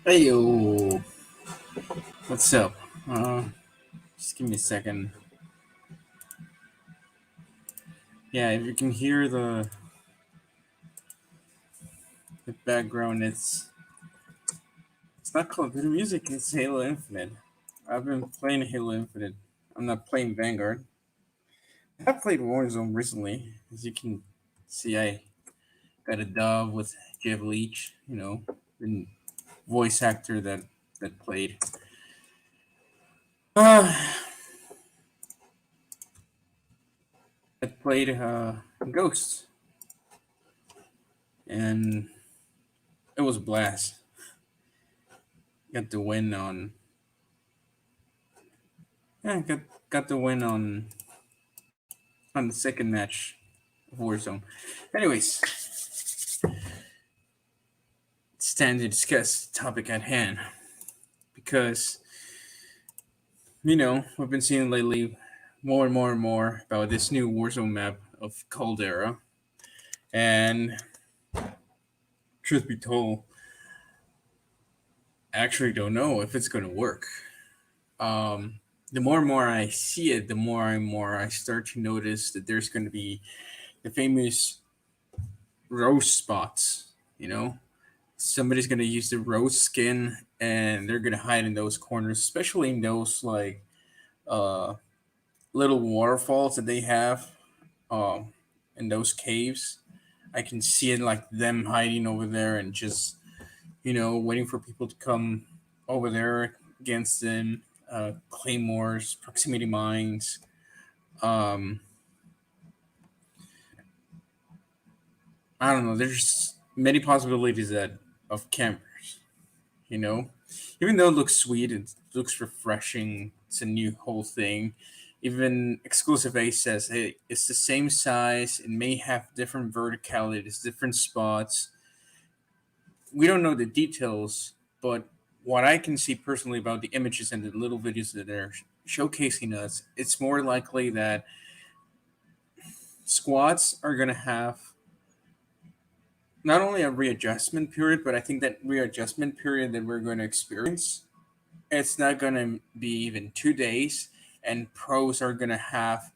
Hey yo, what's up? Just give me a second. Yeah, if you can hear the background, it's not Call of Duty music. It's Halo Infinite. I've been playing Halo Infinite. I'm not playing Vanguard. I have played Warzone recently. As you can see, I got a dub with Jeff Leach. The voice actor that played. Uh, I played Ghost, and it was a blast. Got the win on Yeah, got the win on the second match of Warzone. Anyways, it's time to discuss the topic at hand because we've been seeing lately more and more and more about this new Warzone map of Caldera, and truth be told, I actually don't know if it's going to work. The more and more I see it, the more and more I start to notice that there's going to be the famous roast spots. Somebody's gonna use the rose skin and they're gonna hide in those corners, especially in those like uh little waterfalls that they have um in those caves. I can see it like them hiding over there and just waiting for people to come over there against them. Claymores, proximity mines. um I don't know, there's many possibilities that of campers, you know. Even though it looks sweet, it looks refreshing, it's a new whole thing. Even Exclusive A says, hey, it's the same size, it may have different verticalities, different spots. We don't know the details, but what I can see personally about the images and the little videos that they're showcasing us, it's more likely that squads are going to have not only a readjustment period, but I think that readjustment period that we're going to experience, it's not gonna be even 2 days, and pros are gonna have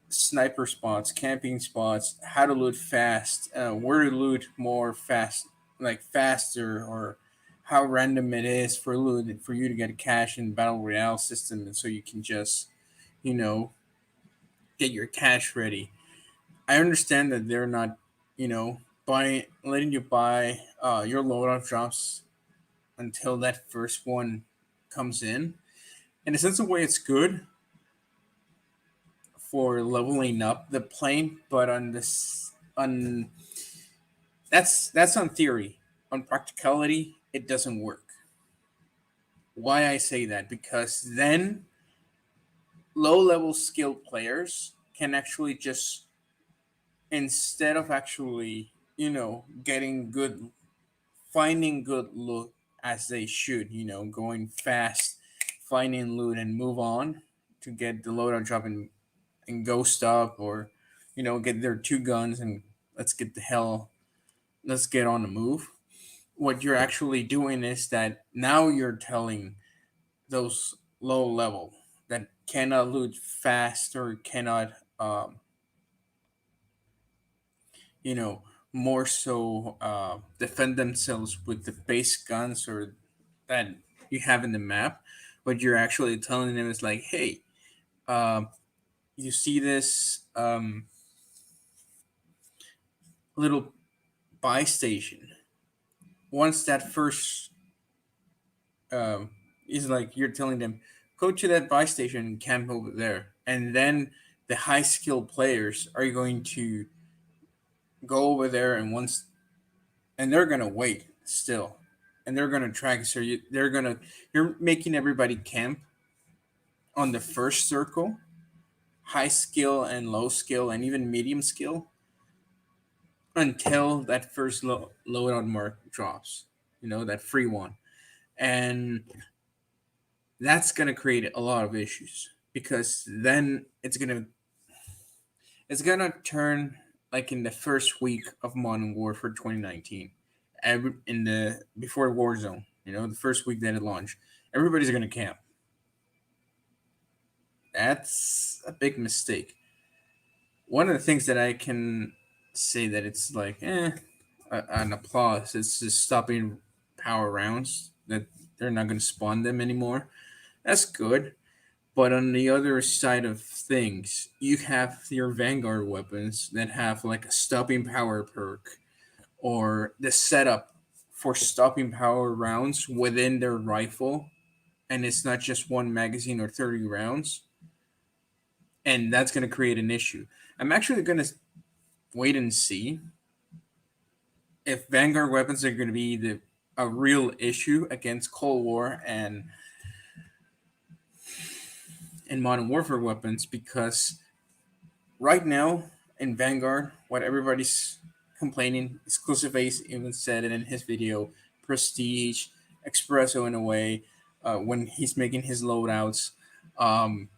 sniper spots, camping spots, how to loot fast, where to loot more fast, like faster, or how random it is for loot for you to get a cash in battle royale system, and so you can just you know get your cash ready. I understand that they're not buying letting you buy your loadout drops until that first one comes in a sense of way it's good for leveling up the plane, but on this on that's on theory. On practicality, it doesn't work. Why I say that? Because then low level skilled players can actually just, instead of actually getting good, finding good loot as they should, going fast, finding loot and move on to get the loadout drop and ghost up, or get their two guns and let's get the hell, let's get on the move. What you're actually doing is that now you're telling those low level that cannot loot fast or cannot you know more so defend themselves with the base guns or that you have in the map. What you're actually telling them is like, hey, um, you see this little buy station. Once that first um, is like, you're telling them, go to that buy station and camp over there, and then the high skilled players are going to go over there, and once, and they're gonna wait still, and they're gonna track. So you're making everybody camp on the first circle, high skill and low skill and even medium skill, until that first loadout mark drops. That free one, and that's going to create a lot of issues because then it's gonna turn like in the first week of Modern Warfare 2019, in the before Warzone. The first week that it launched, everybody's going to camp. That's a big mistake. One of the things that I can say that it's like, an applause. It's just stopping power rounds that they're not going to spawn them anymore. That's good. But on the other side of things, you have your Vanguard weapons that have like a stopping power perk or the setup for stopping power rounds within their rifle, and it's not just one magazine or 30 rounds, and that's going to create an issue. I'm actually going to wait and see if Vanguard weapons are going to be a real issue against Cold War and Modern Warfare weapons, because right now in Vanguard, what everybody's complaining, Exclusive Ace even said it in his video, Prestige, Espresso in a way, when he's making his loadouts, um,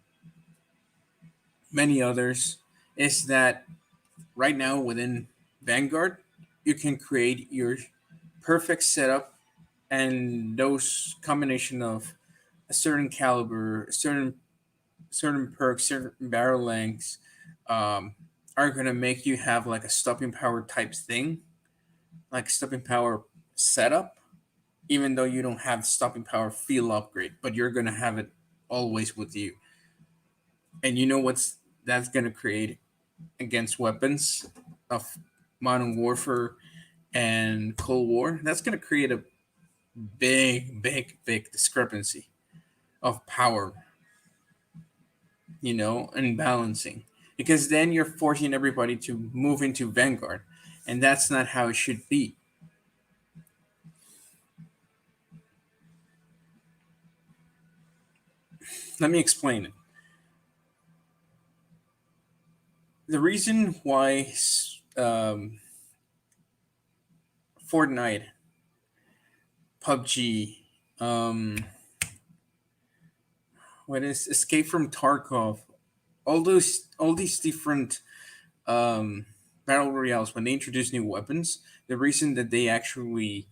many others, is that right now within Vanguard, you can create your perfect setup, and those combination of a certain caliber, certain perks, certain barrel lengths, um, are gonna make you have like a stopping power type thing, like stopping power setup, even though you don't have stopping power field upgrade, but you're gonna have it always with you. And you know what's that's gonna create against weapons of Modern Warfare and Cold War? That's gonna create a big discrepancy of power, and balancing. Because then you're forcing everybody to move into Vanguard, and that's not how it should be. Let me explain it. The reason why Fortnite, PUBG, what is Escape from Tarkov, all these different battle royales, when they introduce new weapons, the reason that they actually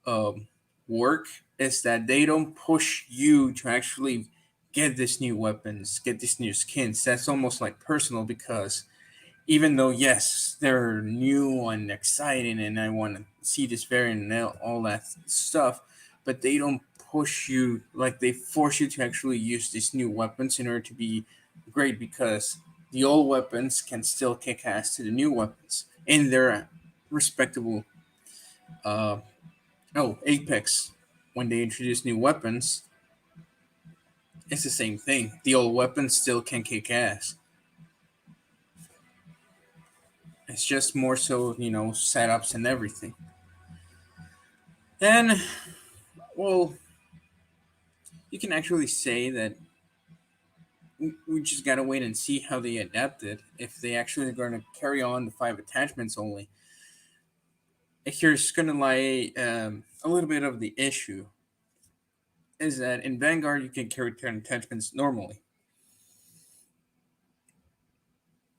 um, work is that they don't push you to actually get these new weapons, get these new skins. That's almost like personal, because even though yes, they're new and exciting, and I want to see this variant and all that stuff, but they don't push you like they force you to actually use these new weapons in order to be great, because the old weapons can still kick ass to the new weapons in their respectable. Uh, Apex, when they introduce new weapons, it's the same thing. The old weapons still can kick ass. It's just more so, setups and everything. And, well, you can actually say that we just gotta wait and see how they adapt it. If they actually are going to carry on the 5 attachments only, here's gonna lie a little bit of the issue is that in Vanguard you can carry 10 attachments normally.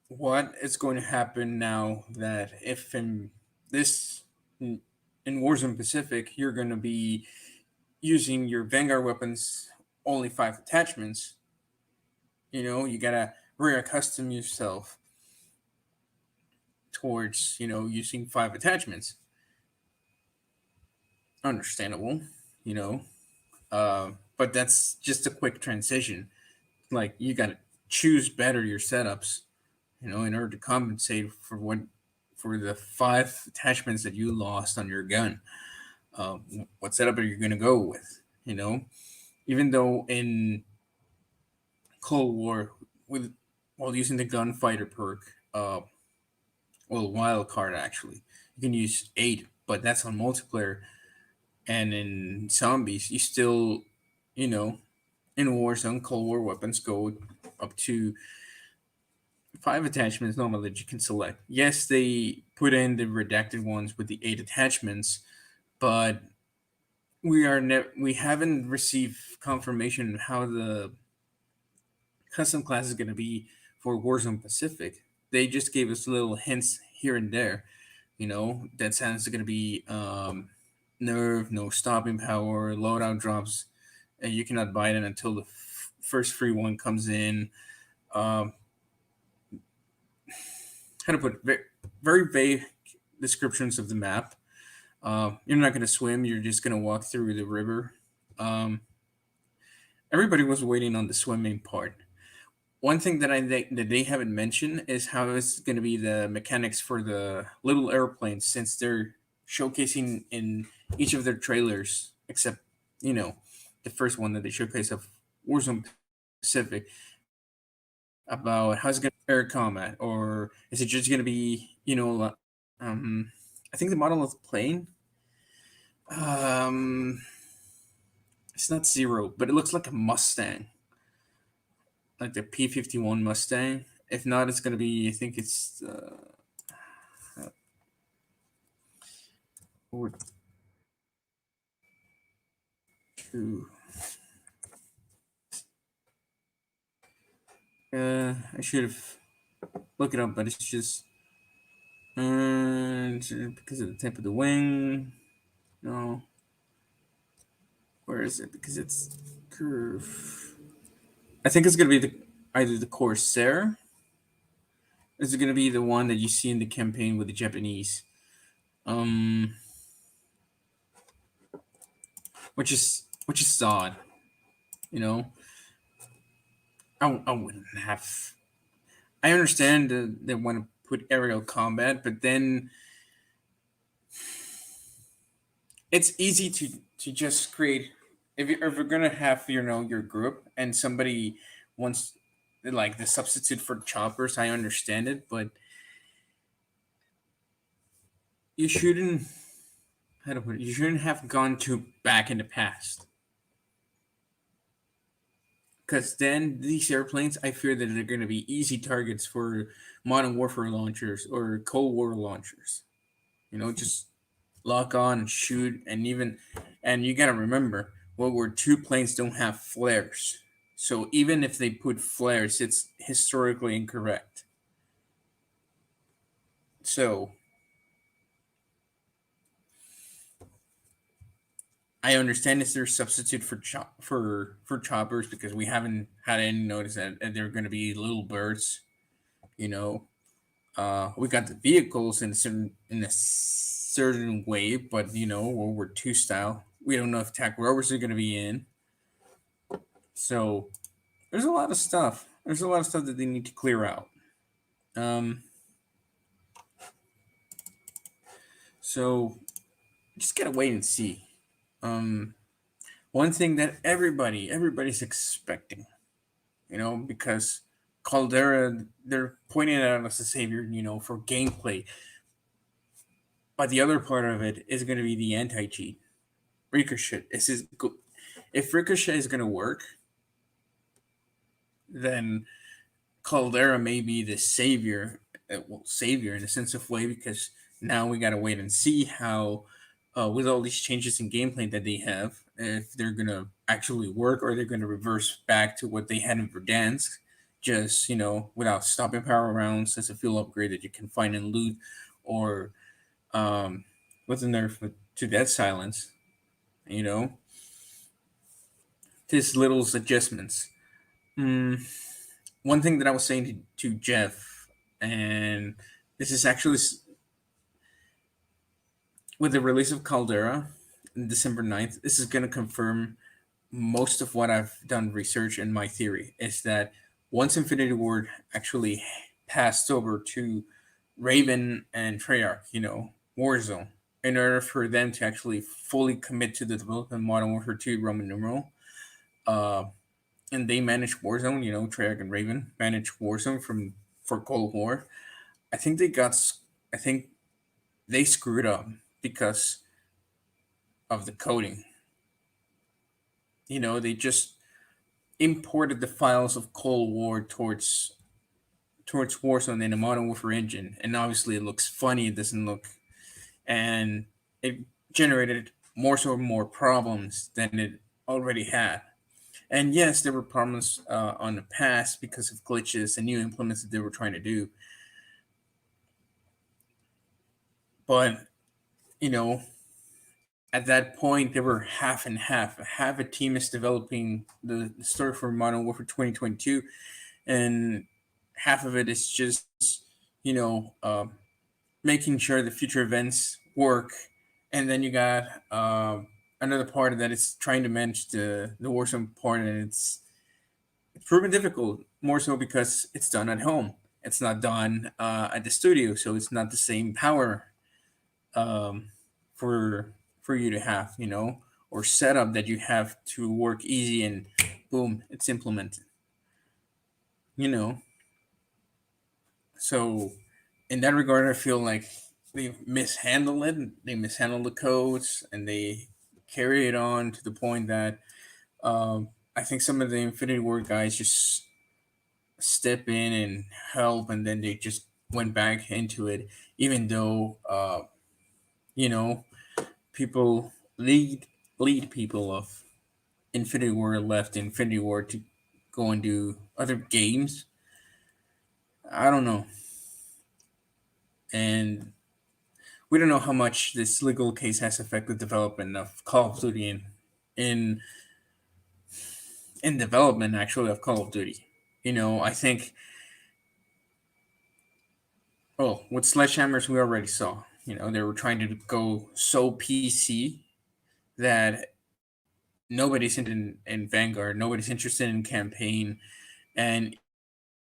What is going to happen now that if in this in Warzone Pacific you're going to be using your Vanguard weapons only 5 attachments? You gotta reaccustom yourself towards using 5 attachments. Understandable, you know, but that's just a quick transition. Like you gotta choose better your setups, in order to compensate for the 5 attachments that you lost on your gun. What setup are you gonna go with? Even though in Cold War, with while using the gunfighter perk, wild card actually, you can use 8, but that's on multiplayer. And in zombies, you still, you know, in Warzone, Cold War weapons go up to 5 attachments normally that you can select. Yes, they put in the redacted ones with the 8 attachments, but we haven't received confirmation of how the custom class is going to be for Warzone Pacific. They just gave us little hints here and there. That sounds going to be nerve, no stopping power, loadout drops, and you cannot buy it until the first free one comes in. Um, how to put it? Very vague descriptions of the map. You're not going to swim. You're just going to walk through the river. Um, Everybody was waiting on the swimming part. One thing that that they haven't mentioned is how it's going to be the mechanics for the little airplanes, since they're showcasing in each of their trailers, except the first one that they showcase of Warzone Pacific, about how's it going to air combat, or is it just going to be um, I think the model of the plane, um, it's not Zero, but it looks like a Mustang, like the P-51 Mustang. If not, it's going to be, I think it's or two. I should have looked it up, but it's just because of the tip of the wing. No, where is it? Because it's curve. I think it's gonna be either the Corsair. Is it gonna be the one that you see in the campaign with the Japanese? Um, which is odd. You know, I wouldn't have. I understand that they want to put aerial combat, but then it's easy to just create, if you're gonna have your group and somebody wants like the substitute for choppers. I understand it, but you shouldn't how to put it, you shouldn't have gone too back in the past, because then these airplanes, I fear that they're going to be easy targets for modern warfare launchers or Cold War launchers. Just lock on and shoot. And you got to remember, World War II planes don't have flares, so even if they put flares, it's historically incorrect. So I understand it's their substitute for for choppers, because we haven't had any notice that they're going to be little birds. You know, we got the vehicles in a certain way, but World War II style. We don't know if attack rovers are going to be in. So there's a lot of stuff. There's a lot of stuff that they need to clear out. Um, so just gotta wait and see. Um, One thing that everybody's expecting, because Caldera, they're pointing it out as a savior, for gameplay. But the other part of it is going to be the anti cheat. Ricochet. If Ricochet is going to work, then Caldera may be the savior. Savior in a sense of way, because now we got to wait and see how, with all these changes in gameplay that they have, if they're going to actually work, or they're going to reverse back to what they had in Verdansk, just, without stopping power rounds as a fuel upgrade that you can find in loot, or um, with a nerf to death silence, you know, just little adjustments. Mm, One thing that I was saying to Jeff, and this is actually with the release of Caldera on December 9th, this is going to confirm most of what I've done research, and my theory is that once Infinity Ward actually passed over to Raven and Treyarch, Warzone, in order for them to actually fully commit to the development Modern Warfare 2 Roman numeral, uh, and they managed Warzone, Treyarch and Raven managed Warzone for Cold War. I think I think they screwed up because of the coding. They just imported the files of Cold War towards Warzone in a Modern Warfare engine, and obviously it looks funny. It doesn't look, and it generated more problems than it already had. And yes, there were problems on the past because of glitches and new implements that they were trying to do. But you know, At that point, they were half and half. Half a team is developing the story for Modern Warfare 2022, and half of it is just, you know, making sure the future events work. And then you got another part of that is trying to manage the Warzone part, and it's proven difficult, more so because it's done at home. It's not done at the studio, so it's not the same power um, for you to have, or setup that you have to work easy and boom, it's implemented. You know, so in that regard, I feel like they mishandle it. They mishandle the codes, and they carry it on to the point that I think some of the Infinity Ward guys just step in and help, and then they just went back into it, even though you know people lead people of Infinity War left Infinity War to go and do other games. I don't know, and we don't know how much this legal case has affected development of Call of Duty in in development actually of Call of Duty. I think with Sledgehammers we already saw. They were trying to go so PC that nobody's interested in Vanguard, nobody's interested in campaign, and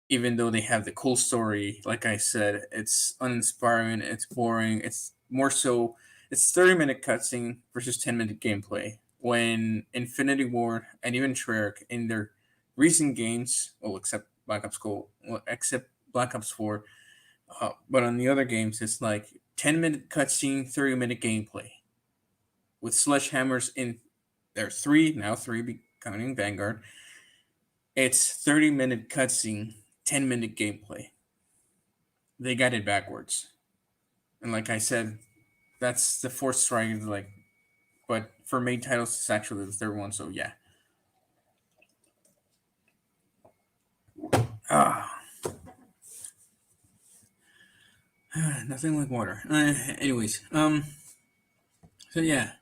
even though they have the cool story, like I said, it's uninspiring, it's boring, it's more so it's 30-minute cutscene versus 10-minute gameplay. When Infinity Ward and even Treyarch in their recent games, well, except Black Ops Gold, well, except Black Ops 4, but on the other games, it's like 10-minute cutscene, 30-minute gameplay. With Sledgehammers in there are three, counting Vanguard. It's 30-minute cutscene, 10-minute gameplay. They got it backwards. And like I said, that's the fourth strike. Like, but for main titles, it's actually the third one. So yeah. Ah, nothing like water. Anyways, so yeah,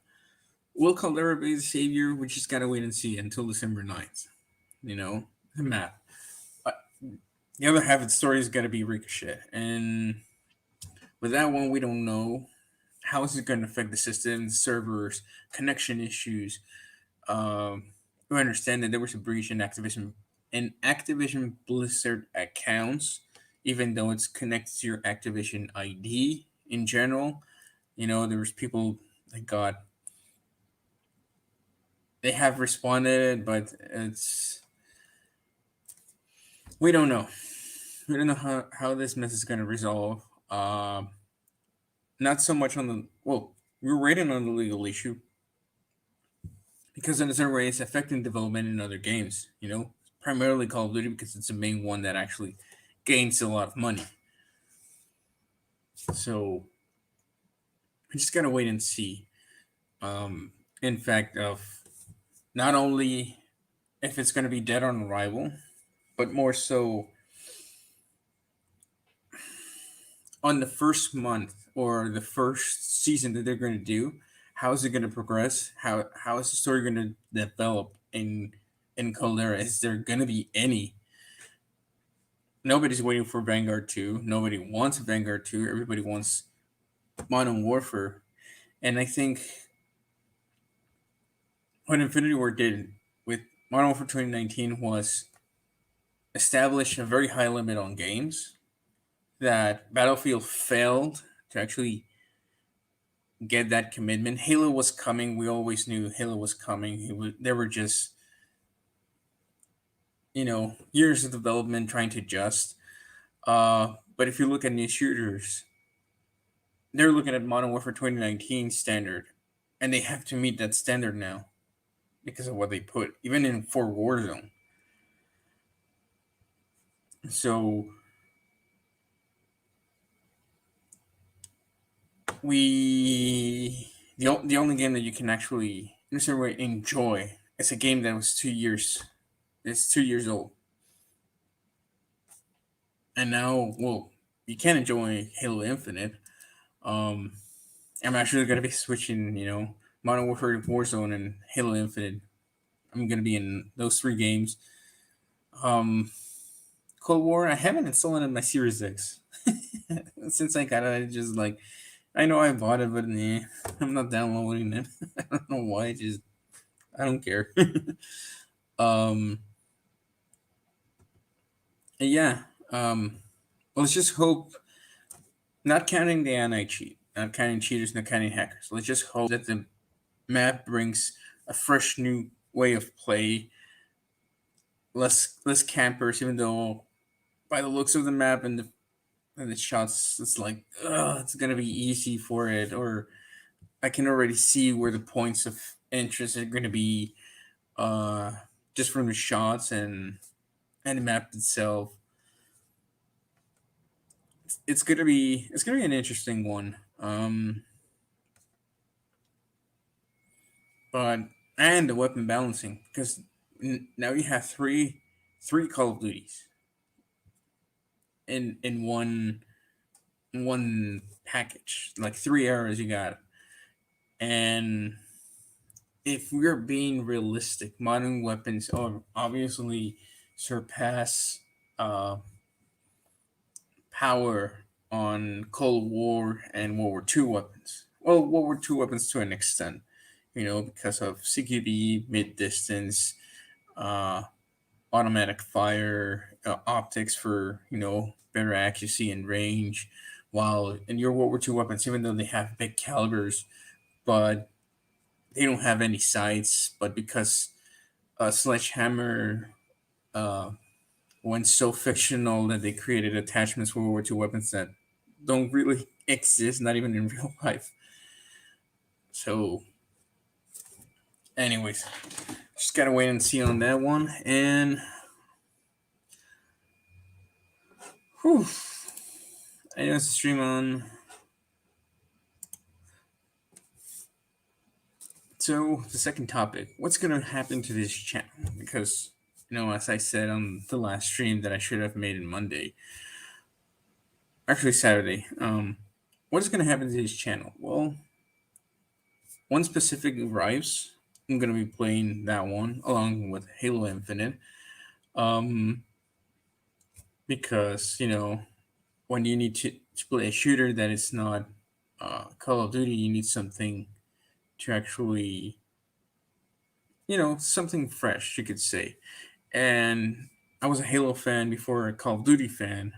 will Caldera be the savior? We just gotta wait and see until December 9th. The map. Uh, the other half of the story is gotta be Ricochet, and with that one, we don't know how is it going to affect the system, the servers, connection issues. We understand that there was a breach in Activision Blizzard accounts, even though it's connected to your Activision ID in general. There was people that they have responded, but we don't know. We don't know how this mess is going to resolve. Not so much on we're waiting on the legal issue because in a certain way it's affecting development in other games. Primarily Call of Duty because it's the main one that actually gains a lot of money. So we just gotta wait and see. In fact, of not only if it's gonna be dead on arrival, but more so on the first month or the first season that they're going to do. How is it going to progress? How is the story going to develop in Caldera? Is there going to be any? Nobody's waiting for Vanguard 2. Nobody wants Vanguard 2. Everybody wants Modern Warfare. And I think what Infinity Ward did with Modern Warfare 2019 was establish a very high limit on games that Battlefield failed to actually get that commitment. Halo was coming. We always knew Halo was coming. There were just years of development trying to adjust. But if you look at new shooters, they're looking at Modern Warfare 2019 standard, and they have to meet that standard now because of what they put, even for Warzone. So the only game that you can actually in a certain way enjoy is a game that was 2 years. It's 2 years old, and now you can enjoy Halo Infinite. I'm actually gonna be switching, Modern Warfare, Warzone, and Halo Infinite. I'm gonna be in those three games. Um, Cold War, I haven't installed it on my Series X. Since I got it, I just like I know I bought it, but nah, I'm not downloading it. I don't know why. Just I don't care. um, yeah. Um, let's just hope, not counting the anti cheat, not counting cheaters, not counting hackers. Let's just hope that the map brings a fresh new way of play, less campers. Even though by the looks of the map and the shots, it's like it's gonna be easy for it, or I can already see where the points of interest are gonna be, uh, just from the shots and the map itself. It's gonna be an interesting one. But and the weapon balancing, because now you have three Call of Duties in one package, like three eras you got. And if we're being realistic, modern weapons obviously surpass uh, power on Cold War and World War II weapons. Well, World War II weapons to an extent, because of CQB, mid distance, uh, automatic fire, optics for better accuracy and range. While in your World War II weapons, even though they have big calibers, but they don't have any sights. But because Sledgehammer uh, went so fictional that they created attachments for World War II weapons that don't really exist, not even in real life. So, anyways, just gotta wait and see on that one. And whew, I know it's a stream on. So the second topic, what's gonna happen to this channel? Because as I said on the last stream that I should have made on Monday, actually Saturday. What is gonna happen to this channel? Well, one specific arrives. I'm gonna be playing that one along with Halo Infinite. Um, because when you need to play a shooter that is not Call of Duty, you need something to actually something fresh, you could say. And I was a Halo fan before a Call of Duty fan.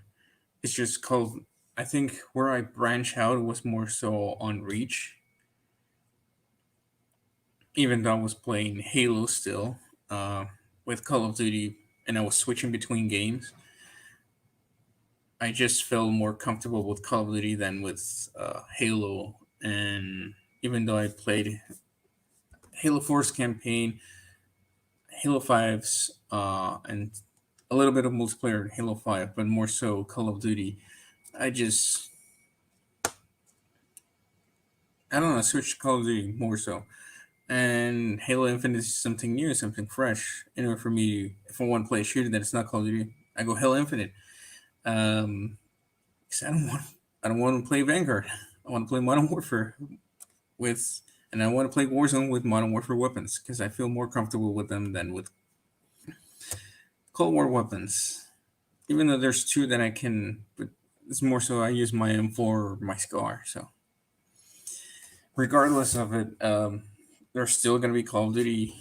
It's just called. I think where I branch out was more so on Reach, even though I was playing Halo still uh, with Call of Duty, and I was switching between games. I just felt more comfortable with Call of Duty than with Halo. And even though I played Halo 4's campaign, Halo 5's, and a little bit of multiplayer in Halo 5, but more so Call of Duty, I just, I don't know, I switched to Call of Duty more so. And Halo Infinite is something new, something fresh. For me, if I want to play a shooter that is not Call of Duty, I go Halo Infinite. Because I don't want to play Vanguard. I want to play Modern Warfare with, and I want to play Warzone with Modern Warfare weapons because I feel more comfortable with them than with Cold War weapons. Even though there's two that I can, but it's more so I use my M4 or my Scar. So regardless of it, there's still going to be Call of Duty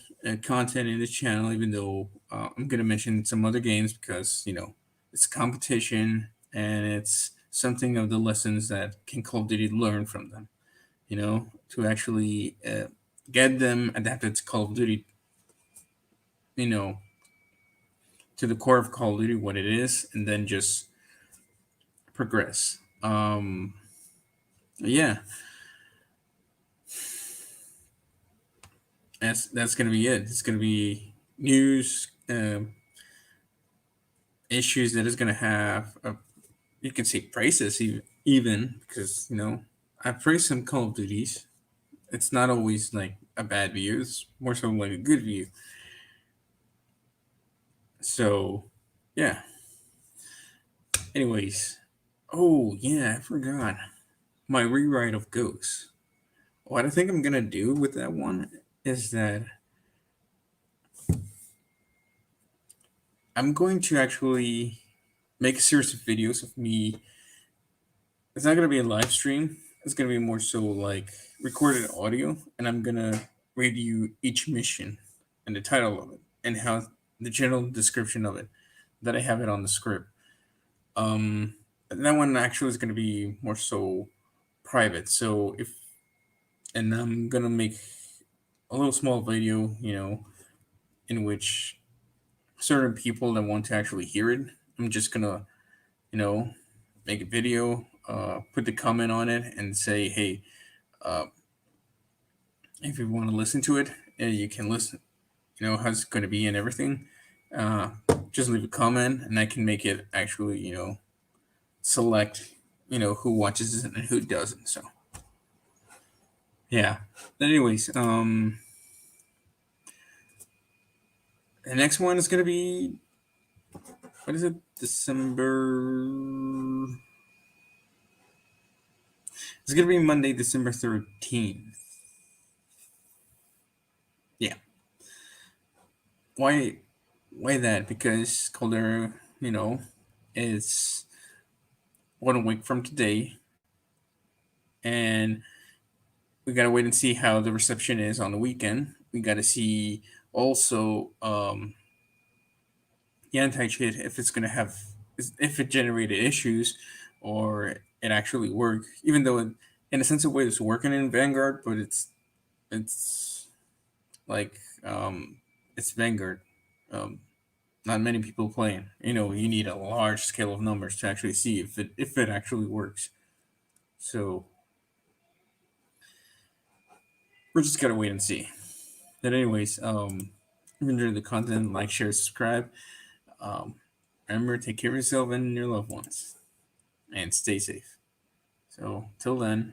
content in this channel, even though I'm going to mention some other games because it's competition and it's something of the lessons that can Call of Duty learn from them. To actually get them adapted to Call of Duty, you know, to the core of Call of Duty, what it is, and then just progress. Yeah, that's gonna be it. It's gonna be news, issues that is gonna have. You can say prices even because I've praised some Call of Duties. It's not always like a bad view. It's more so like a good view. So, yeah. Anyways, oh yeah, I forgot my rewrite of Ghost. what I think I'm gonna do with that one is that I'm going to actually make a series of videos of me. It's not gonna be a live stream. It's gonna be more so like recorded audio, and I'm gonna read you each mission and the title of it and how the general description of it that I have it on the script. Um, that one actually is gonna be more so private. So if and I'm gonna make a little small video, in which certain people that want to actually hear it, I'm just gonna, you know, make a video, put the comment on it, and say, hey, uh, if you want to listen to it, you can listen. How it's going to be and everything. Uh, just leave a comment, and I can make it actually, select, who watches it and who doesn't. So yeah. But anyways, the next one is gonna be, what is it? December. It's gonna be Monday, December 13th. Yeah. Why? Why that? Because Caldera, is 1 week from today, and we gotta wait and see how the reception is on the weekend. We gotta see also the anti-cheat, if it's gonna have, if it generated issues or it actually worked. Even though in a sense of way it's working in Vanguard, but it's like it's Vanguard. Um, Not many people playing. You need a large scale of numbers to actually see if it actually works. So we're just gotta wait and see. But anyways, if you enjoyed the content, like, share, subscribe. Um, Remember, take care of yourself and your loved ones, and stay safe. So till then.